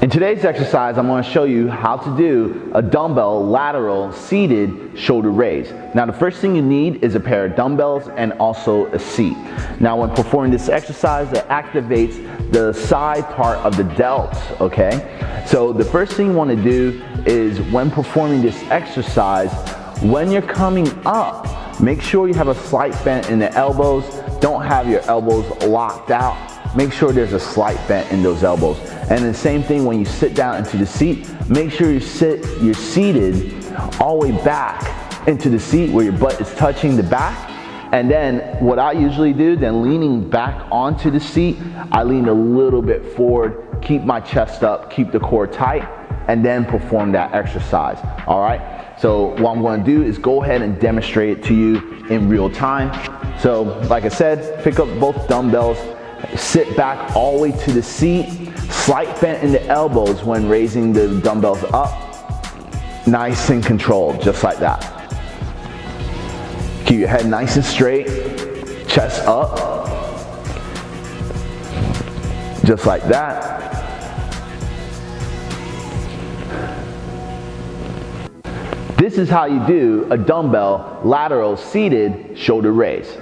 In today's exercise, I'm going to show you how to do a dumbbell lateral seated shoulder raise. Now, the first thing you need is a pair of dumbbells and also a seat. Now, when performing this exercise, it activates the side part of the delts, okay? So the first thing you want to do is when performing this exercise, when you're coming up, make sure you have a slight bend in the elbows. Don't have your elbows locked out. Make sure there's a slight bend in those elbows. And the same thing when you sit down into the seat, make sure you're seated all the way back into the seat where your butt is touching the back. And then what I usually do, then leaning back onto the seat, I lean a little bit forward, keep my chest up, keep the core tight, and then perform that exercise, all right? So what I'm going to do is go ahead and demonstrate it to you in real time. So like I said, pick up both dumbbells, sit back all the way to the seat, slight bend in the elbows when raising the dumbbells up, nice and controlled, just like that. Keep your head nice and straight, chest up, just like that. This is how you do a dumbbell lateral seated shoulder raise.